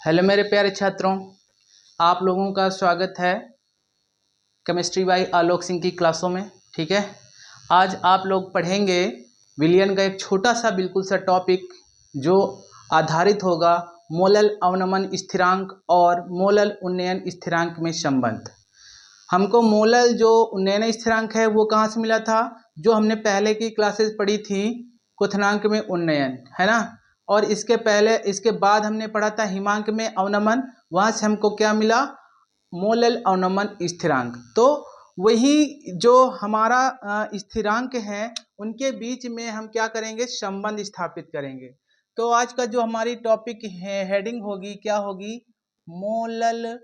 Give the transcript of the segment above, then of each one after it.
Hello मेरे प्यारे छात्रों, आप लोगों का स्वागत है केमिस्ट्री बाई आलोक सिंह की क्लासों में। ठीक है, आज आप लोग पढ़ेंगे विलियन का एक छोटा सा बिल्कुल सा टॉपिक जो आधारित होगा मोलल अवनमन स्थिरांक और मोलल उन्नयन स्थिरांक में संबंध। हमको मोलल जो उन्नयन स्थिरांक है वो कहाँ से मिला था? जो हमने पहले की क्लासेस पढ़ी थी क्वथनांक में उन्नयन, है ना। और इसके बाद हमने पढ़ा था हिमांक में अवनमन, वहां से हमको क्या मिला? मोलल अवनमन स्थिरांक। तो वही जो हमारा स्थिरांक है उनके बीच में हम क्या करेंगे? संबंध स्थापित करेंगे। तो आज का जो हमारी टॉपिक है हेडिंग होगी, क्या होगी? मोलल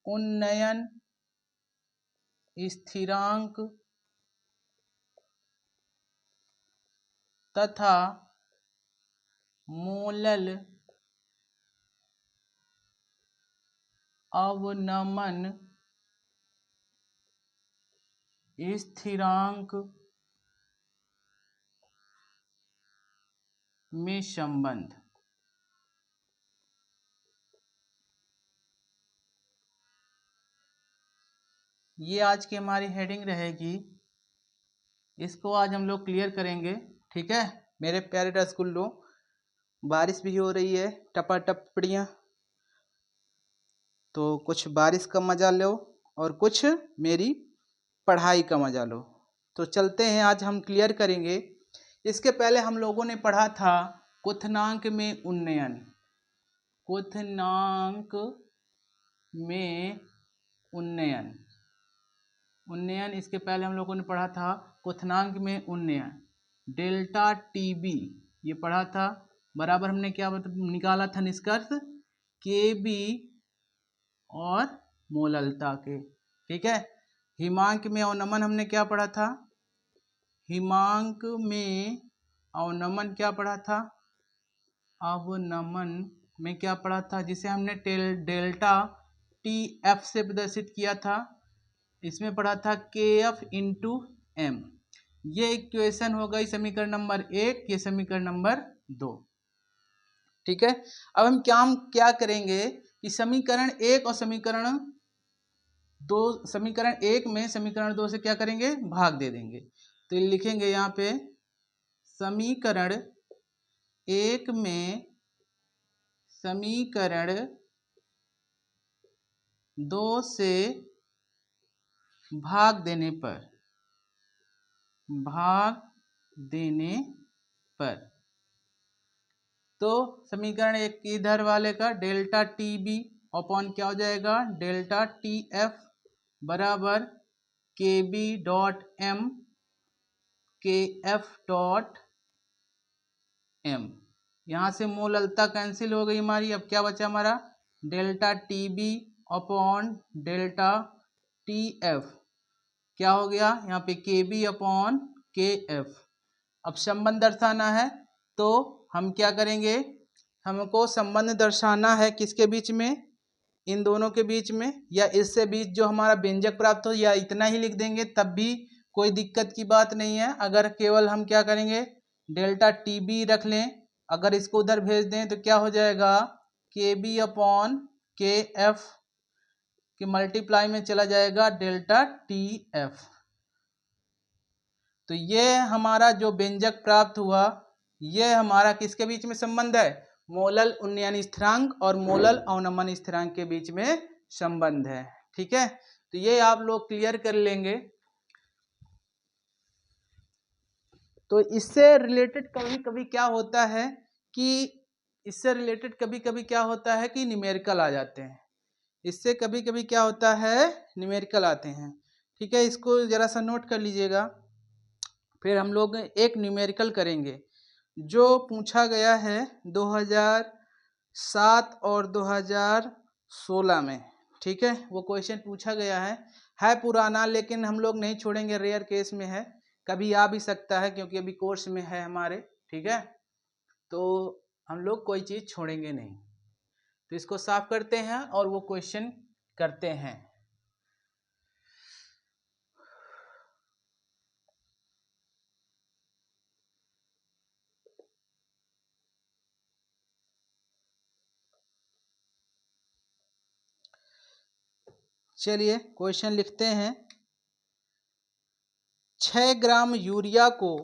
उन्नयन स्थिरांक तथा मोलल अवनमन स्थिरांक में संबंध। ये आज की हमारी हेडिंग रहेगी, इसको आज हम लोग क्लियर करेंगे। ठीक है मेरे प्यारे स्कूल लोग, बारिश भी हो रही है टपाटप पड़ियाँ, तो कुछ बारिश का मजा लो और कुछ मेरी पढ़ाई का मजा लो। तो चलते हैं, आज हम क्लियर करेंगे। इसके पहले हम लोगों ने पढ़ा था क्वथनांक में उन्नयन। क्वथनांक में उन्नयन इसके पहले हम लोगों ने पढ़ा था क्वथनांक में उन्नयन डेल्टा टीबी, ये पढ़ा था। बराबर हमने क्या निकाला था निष्कर्ष? केबी और मोललता के। ठीक है, हिमांक में अवनमन हमने क्या पढ़ा था? हिमांक में अवनमन क्या पढ़ा था? अवनमन में क्या पढ़ा था? जिसे हमने डेल्टा टी एफ से प्रदर्शित किया था। इसमें पढ़ा था के एफ इंटू एम। ये इक्वेशन हो गई समीकरण नंबर 1, ये समीकरण नंबर 2। ठीक है, अब हम क्या करेंगे कि समीकरण 1 और समीकरण 1 में समीकरण 2 से क्या करेंगे? भाग दे देंगे। तो लिखेंगे यहाँ पे समीकरण 1 में समीकरण 2 से भाग देने पर तो समीकरण 1 इधर वाले का डेल्टा टी बी अपॉन क्या हो जाएगा? डेल्टा टी एफ बराबर के बी डॉट एम के एफ डॉट एम। यहाँ से मोललता कैंसिल हो गई हमारी। अब क्या बचा हमारा? Delta T B upon delta T F क्या हो गया यहाँ पे? के बी अपॉन के एफ। अब संबंध दर्शाना है तो हम क्या करेंगे? हमको संबंध दर्शाना है किसके बीच में? इन दोनों के बीच में, या इससे बीच जो हमारा व्यंजक प्राप्त हो, या इतना ही लिख देंगे तब भी कोई दिक्कत की बात नहीं है। अगर केवल हम क्या करेंगे? डेल्टा टी बी रख लें, अगर इसको उधर भेज दें तो क्या हो जाएगा? के बी अपॉन के एफ के मल्टीप्लाई में चला जाएगा डेल्टा टी एफ। तो ये हमारा जो व्यंजक प्राप्त हुआ, ये हमारा किसके बीच में संबंध है? मोलल उन्नयन स्थिरांक और मोलल अवनमन स्थिरांक के बीच में संबंध है। ठीक है, तो ये आप लोग क्लियर कर लेंगे। तो इससे रिलेटेड कभी कभी क्या होता है कि न्यूमेरिकल आ जाते हैं। इससे कभी कभी क्या होता है? न्यूमेरिकल आते हैं। ठीक है, इसको जरा सा नोट कर लीजिएगा। फिर हम लोग एक न्यूमेरिकल करेंगे जो पूछा गया है 2007 और 2016 में। ठीक है, वो क्वेश्चन पूछा गया है पुराना, लेकिन हम लोग नहीं छोड़ेंगे, रेयर केस में है, कभी आ भी सकता है क्योंकि अभी कोर्स में है हमारे। ठीक है, तो हम लोग कोई चीज़ छोड़ेंगे नहीं। तो इसको साफ करते हैं और वो क्वेश्चन करते हैं। चलिए क्वेश्चन लिखते हैं। 6 ग्राम यूरिया को,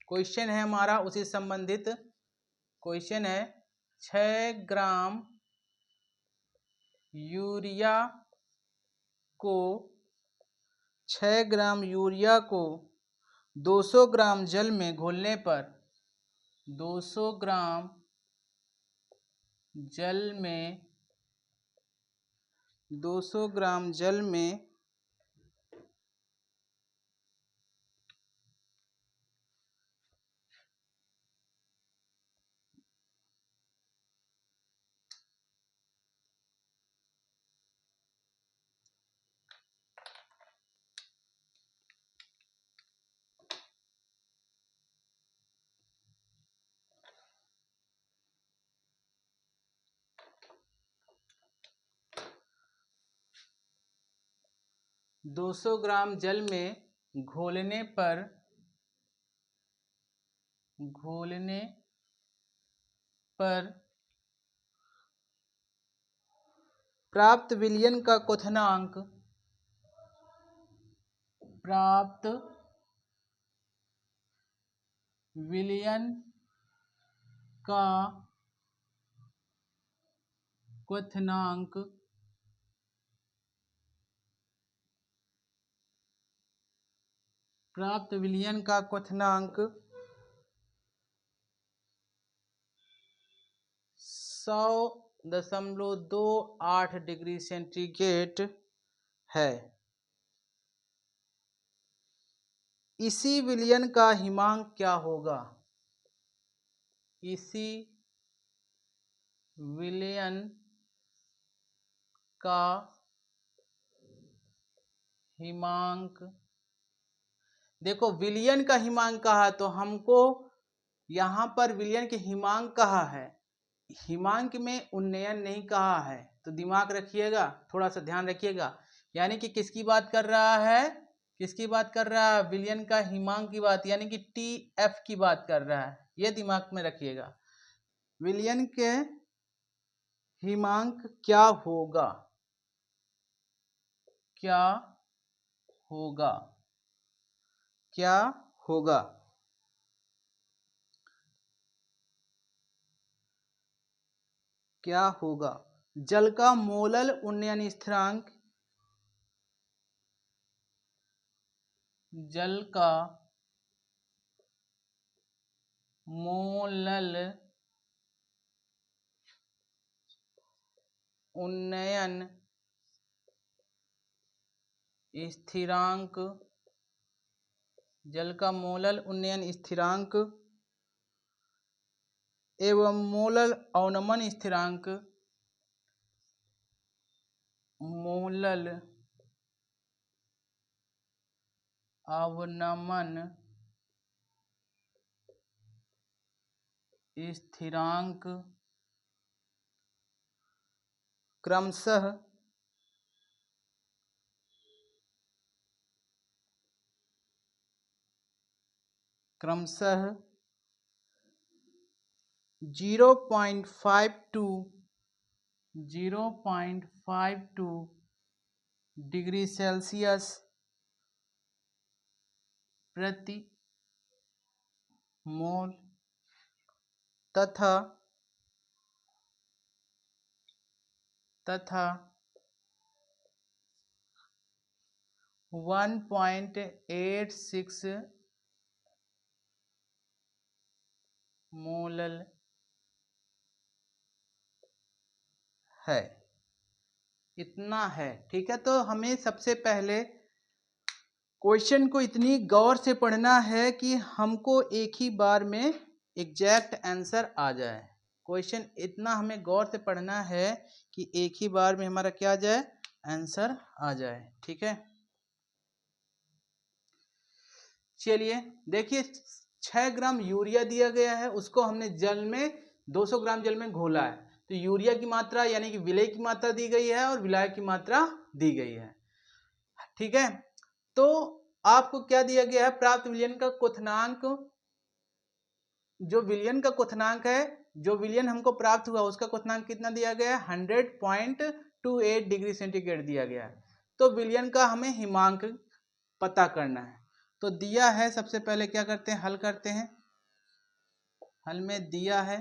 क्वेश्चन है हमारा उसी संबंधित क्वेश्चन है, 6 ग्राम यूरिया को 6 ग्राम यूरिया को 200 ग्राम जल में घोलने पर 200 ग्राम जल में 200 ग्राम जल में ,200 ग्राम जल में घोलने पर प्राप्त विलयन का क्वथनांक, प्राप्त विलयन का क्वथनांक प्राप्त विलयन का क्वथनांक 100.28 डिग्री सेंटीग्रेड है। इसी विलयन का हिमांक क्या होगा? इसी विलयन का हिमांक, देखो विलयन का हिमांक कहा तो हमको यहाँ पर विलयन के हिमांक कहा है, हिमांक में उन्नयन नहीं कहा है, तो दिमाग रखिएगा, थोड़ा सा ध्यान रखिएगा। यानी कि किसकी बात कर रहा है, किसकी बात कर रहा है? विलयन का हिमांक की बात, यानी कि TF की बात कर रहा है, ये दिमाग में रखिएगा। विलयन के हिमांक क्या होगा, क्या होगा, क्या होगा? क्या होगा? जल का मोलल उन्नयन स्थिरांक, जल का मोलल उन्नयन स्थिरांक, जल का मोलल उन्नयन स्थिरांक एवं मोलल अवनमन स्थिरांक, मोलल अवनमन स्थिरांक क्रमशः 0.52 डिग्री सेल्सियस प्रति मोल तथा 1.86 मोलल है, इतना है। ठीक है, तो हमें सबसे पहले क्वेश्चन को इतनी गौर से पढ़ना है कि हमको एक ही बार में एग्जैक्ट आंसर आ जाए। क्वेश्चन इतना हमें गौर से पढ़ना है कि एक ही बार में हमारा क्या आ जाए, आंसर आ जाए। ठीक है, चलिए देखिए 6 ग्राम यूरिया दिया गया है, उसको हमने जल में 200 ग्राम जल में घोला है, तो यूरिया की मात्रा यानी कि विलय की मात्रा दी गई है और विलायक की मात्रा दी गई है। ठीक है, तो आपको क्या दिया गया है, प्राप्त विलयन का क्वथनांक, जो विलयन का क्वथनांक है, जो विलयन हमको प्राप्त हुआ उसका क्वथनांक कितना दिया गया है, 100.28 डिग्री सेंटीग्रेड दिया गया है। तो विलयन का हमें हिमांक पता करना है। तो दिया है, सबसे पहले क्या करते हैं, हल करते हैं। हल में दिया है,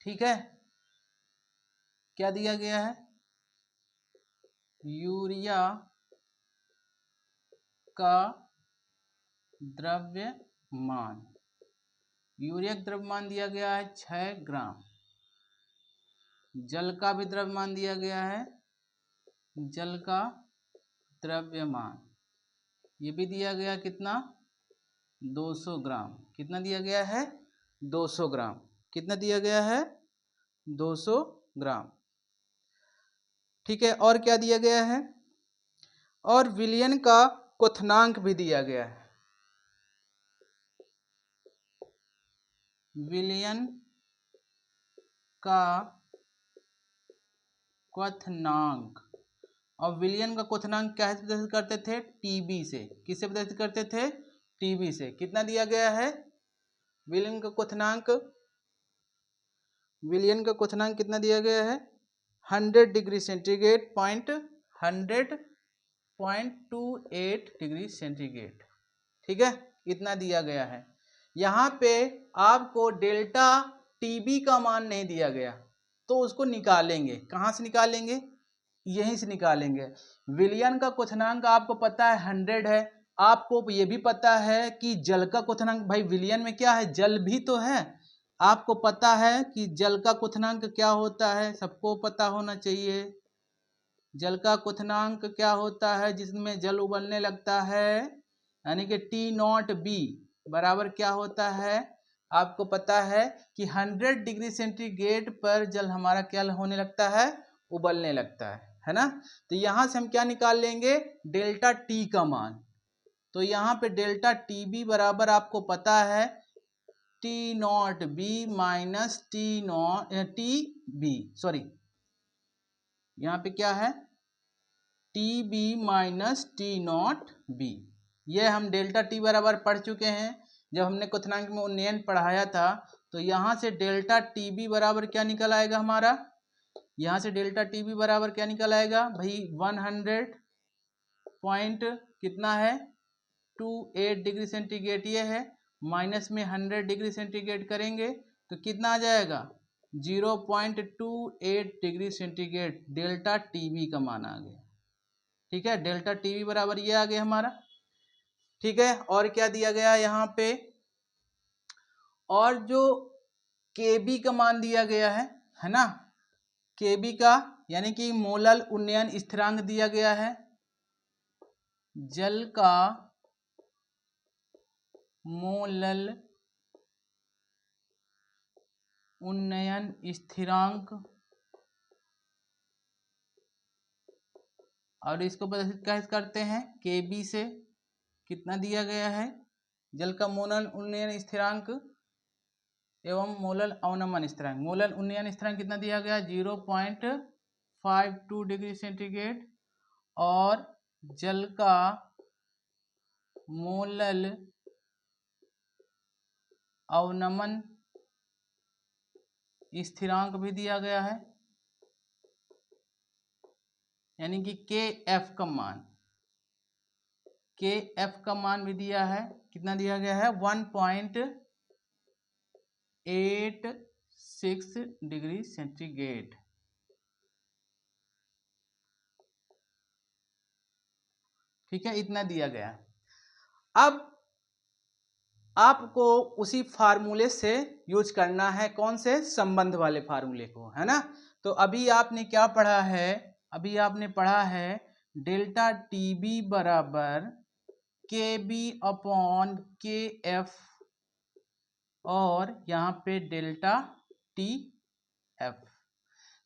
ठीक है, क्या दिया गया है, यूरिया का द्रव्यमान, यूरिया का द्रव्यमान दिया गया है 6 ग्राम। जल का भी द्रव्यमान दिया गया है, जल का द्रव्यमान ये भी दिया गया कितना, 200 ग्राम। कितना दिया गया है, 200 ग्राम। कितना दिया गया है, 200 ग्राम। ठीक है, और क्या दिया गया है, और विलयन का क्वथनांक भी दिया गया है। विलयन का क्वथनांक, और विलयन का क्वथनांक क्या से प्रदर्शित करते थे, टीबी से। किससे प्रदर्शित करते थे, टीबी से। कितना दिया गया है विलयन का क्वथनांक, विलयन का क्वथनांक कितना दिया गया है, 100 डिग्री सेंटीग्रेड, 100.28 डिग्री सेंटीग्रेड। ठीक है, इतना दिया गया है। यहाँ पे आपको डेल्टा टीबी का मान नहीं दिया गया, तो उसको निकालेंगे। कहाँ से निकालेंगे, यहीं से निकालेंगे। विलयन का क्वथनांक आपको पता है 100 है। आपको ये भी पता है कि जल का क्वथनांक, भाई विलयन में क्या है, जल भी तो है। आपको पता है कि जल का क्वथनांक क्या होता है, सबको पता होना चाहिए। जल का क्वथनांक क्या होता है, जिसमें जल उबलने लगता है, यानी कि T0B बराबर क्या होता है, आपको पता है कि 100 डिग्री सेंटीग्रेड पर जल हमारा क्या होने लगता है, उबलने लगता है ना। तो यहां से हम क्या निकाल लेंगे, डेल्टा टी का मान। तो यहाँ पे डेल्टा टीबी बराबर आपको पता है T0B minus T B, sorry यहाँ पे क्या है, टीबी माइनस T0B। ये हम डेल्टा टी बराबर पढ़ चुके हैं जब हमने क्वथनांक में उन्नयन पढ़ाया था। तो यहाँ से डेल्टा टीबी बराबर क्या निकल आएगा हमारा, यहाँ से डेल्टा टीबी बराबर क्या निकल आएगा भाई, 100 पॉइंट कितना है, 28 डिग्री सेंटीग्रेड ये है, माइनस में 100 डिग्री सेंटीग्रेड करेंगे तो कितना आ जाएगा, 0.28 डिग्री सेंटीग्रेड डेल्टा टीबी का मान आ गया। ठीक है, डेल्टा टीबी बराबर ये आ गया हमारा। ठीक है, और क्या दिया गया यहाँ पे, और जो केबी का मान दिया गया है ना, केबी का यानी कि मोलल उन्नयन स्थिरांक दिया गया है। जल का मोलल उन्नयन स्थिरांक, और इसको प्रदर्शित कैसे करते हैं, केबी से। कितना दिया गया है, जल का मोलल उन्नयन स्थिरांक एवं मोलल अवनमन स्थिरांक। मोलल उन्नयन स्थिरांक कितना दिया गया, 0.52 डिग्री सेंटीग्रेड, और जल का मोलल अवनमन स्थिरांक भी दिया गया है, यानी कि के एफ का मान, के एफ का मान भी दिया है। कितना दिया गया है, 1.86 डिग्री सेंटीग्रेड। ठीक है, इतना दिया गया। अब आपको उसी फार्मूले से यूज करना है, कौन से, संबंध वाले फार्मूले को, है ना। तो अभी आपने क्या पढ़ा है, अभी आपने पढ़ा है डेल्टा टीबी बराबर के बी अपॉन के एफ, और यहाँ पे डेल्टा टी एफ।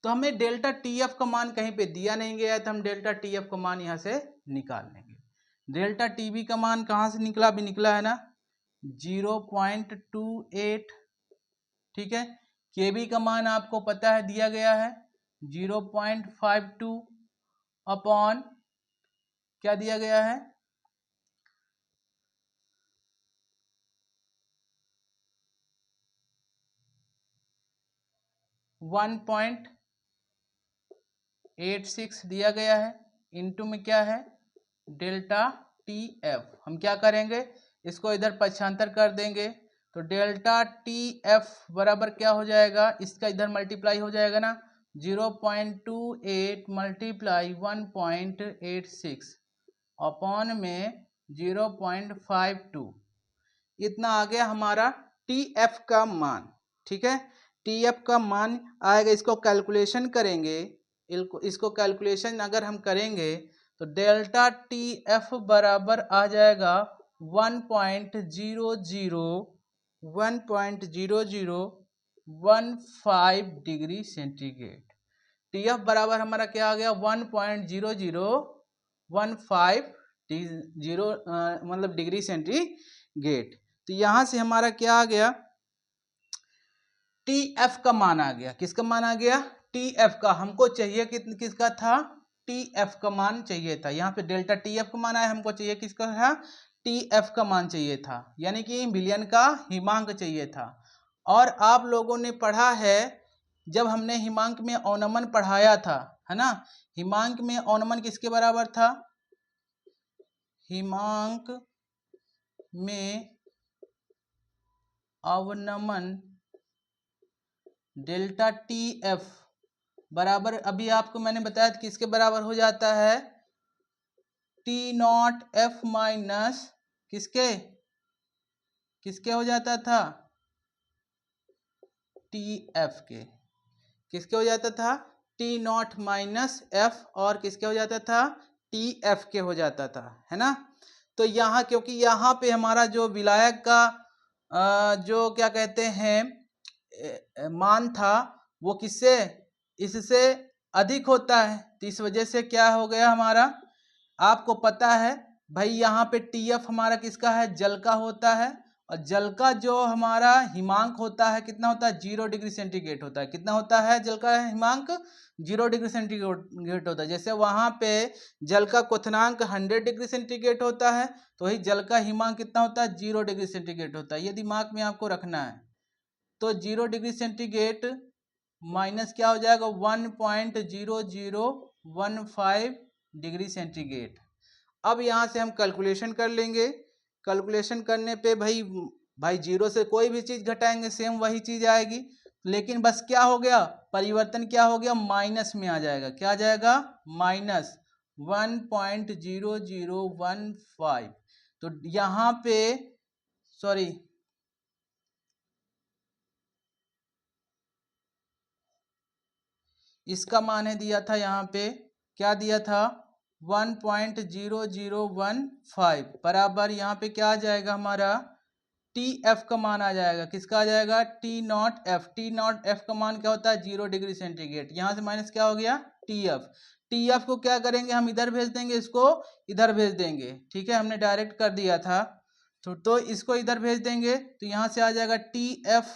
तो हमें डेल्टा टी एफ का मान कहीं पे दिया नहीं गया है, तो हम डेल्टा टी एफ का मान यहाँ से निकाल लेंगे। डेल्टा टीबी का मान कहाँ से निकला, अभी निकला है ना, 0.28। ठीक है, केबी का मान आपको पता है दिया गया है 0.52 अपॉन क्या दिया गया है, 1. 86 दिया गया है, इनटू में क्या है डेल्टा टी एफ। हम क्या करेंगे इसको इधर पक्षांतर कर देंगे तो डेल्टा टी एफ बराबर क्या हो जाएगा, इसका इधर मल्टीप्लाई हो जाएगा ना, 0.28 मल्टीप्लाई 1.86 अपॉन में 0.52, इतना आ गया हमारा टी एफ का मान। ठीक है, टी एफ का मान आएगा, इसको कैलकुलेशन करेंगे, इसको कैलकुलेशन अगर हम करेंगे तो डेल्टा टी एफ बराबर आ जाएगा 1.0015 डिग्री सेंटीग्रेड। टी एफ बराबर हमारा क्या आ गया 1.0015 मतलब डिग्री सेंटीग्रेड। तो यहां से हमारा क्या आ गया टी एफ का मान आ गया। किसका मान आ गया टी एफ का। हमको चाहिए किसका था टी एफ का मान चाहिए था। यहाँ पे डेल्टा टी एफ का मान आया, हमको चाहिए किसका था टी एफ का मान चाहिए था, यानी कि विलयन का हिमांक चाहिए था। और आप लोगों ने पढ़ा है जब हमने हिमांक में अवनमन पढ़ाया था, है ना, हिमांक में अवनमन किसके बराबर था, हिमांक में अवनमन डेल्टा टी एफ बराबर, अभी आपको मैंने बताया था किसके बराबर हो जाता है टी नॉट एफ माइनस किसके हो जाता था टी एफ के। किसके हो जाता था टी नॉट माइनस एफ, और किसके हो जाता था टी एफ के हो जाता था, है ना। तो यहाँ क्योंकि यहाँ पे हमारा जो विलायक का जो क्या कहते हैं मान था वो किससे इससे अधिक होता है, तो इस वजह से क्या हो गया हमारा, आपको पता है भाई यहाँ पे टी एफ हमारा किसका है जल का होता है, और जल का जो हमारा हिमांक होता है कितना होता है 0 डिग्री सेंटीग्रेड होता है। कितना होता है जल का हिमांक 0 डिग्री सेंटीग्रेड होता है। जैसे वहाँ पे जल का क्वथनांक 100 डिग्री सेंटीग्रेड होता है, तो वही जल का हिमांक कितना होता है 0 डिग्री सेंटीग्रेड होता है। ये दिमाग में आपको रखना है। तो 0 डिग्री सेंटीग्रेड माइनस क्या हो जाएगा 1.0015 डिग्री सेंटीग्रेड। अब यहाँ से हम कैलकुलेशन कर लेंगे। कैलकुलेशन करने पे भाई जीरो से कोई भी चीज़ घटाएंगे सेम वही चीज़ आएगी, लेकिन बस क्या हो गया परिवर्तन क्या हो गया माइनस में आ जाएगा। क्या आ जाएगा माइनस 1.0015। तो यहाँ पे सॉरी इसका मान है दिया था यहाँ पे क्या दिया था 1.0015 बराबर यहाँ पे क्या आ जाएगा हमारा टी एफ का मान आ जाएगा। किसका आ जाएगा T not F. T not F का मान क्या होता है 0 डिग्री सेंटीग्रेड। यहाँ से माइनस क्या हो गया टी एफ। टी एफ को क्या करेंगे हम इधर भेज देंगे, इसको इधर भेज देंगे। ठीक है, हमने डायरेक्ट कर दिया था तो इसको इधर भेज देंगे तो यहाँ से आ जाएगा टी एफ,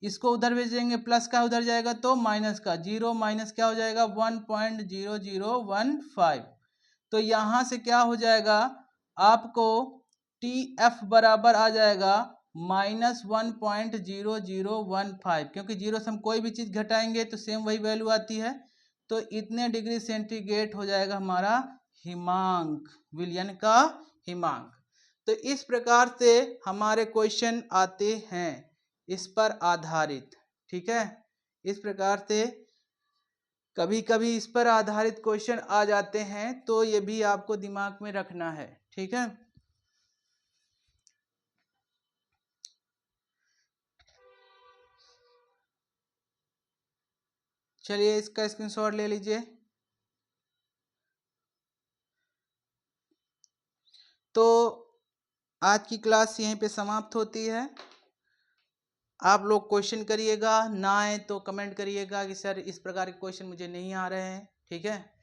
इसको उधर भेज देंगे प्लस का उधर जाएगा तो माइनस का, 0 माइनस क्या हो जाएगा 1.0015। तो यहाँ से क्या हो जाएगा आपको टी एफ बराबर आ जाएगा -1.0015, क्योंकि जीरो से हम कोई भी चीज़ घटाएंगे तो सेम वही वैल्यू आती है। तो इतने डिग्री सेंटीग्रेड हो जाएगा हमारा हिमांक, विलयन का हिमांक। तो इस प्रकार से हमारे क्वेश्चन आते हैं इस पर आधारित। ठीक है, इस प्रकार से कभी कभी इस पर आधारित क्वेश्चन आ जाते हैं, तो ये भी आपको दिमाग में रखना है। ठीक है, चलिए इसका स्क्रीनशॉट ले लीजिए। तो आज की क्लास यहीं पे समाप्त होती है। आप लोग क्वेश्चन करिएगा, ना आए तो कमेंट करिएगा कि सर इस प्रकार के क्वेश्चन मुझे नहीं आ रहे हैं। ठीक है,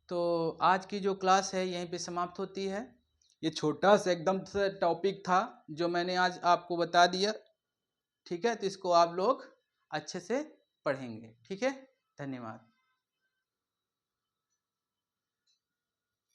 तो आज की जो क्लास है यहीं पे समाप्त होती है। ये छोटा सा एकदम से टॉपिक था जो मैंने आज आपको बता दिया। ठीक है, तो इसको आप लोग अच्छे से पढ़ेंगे। ठीक है, धन्यवाद।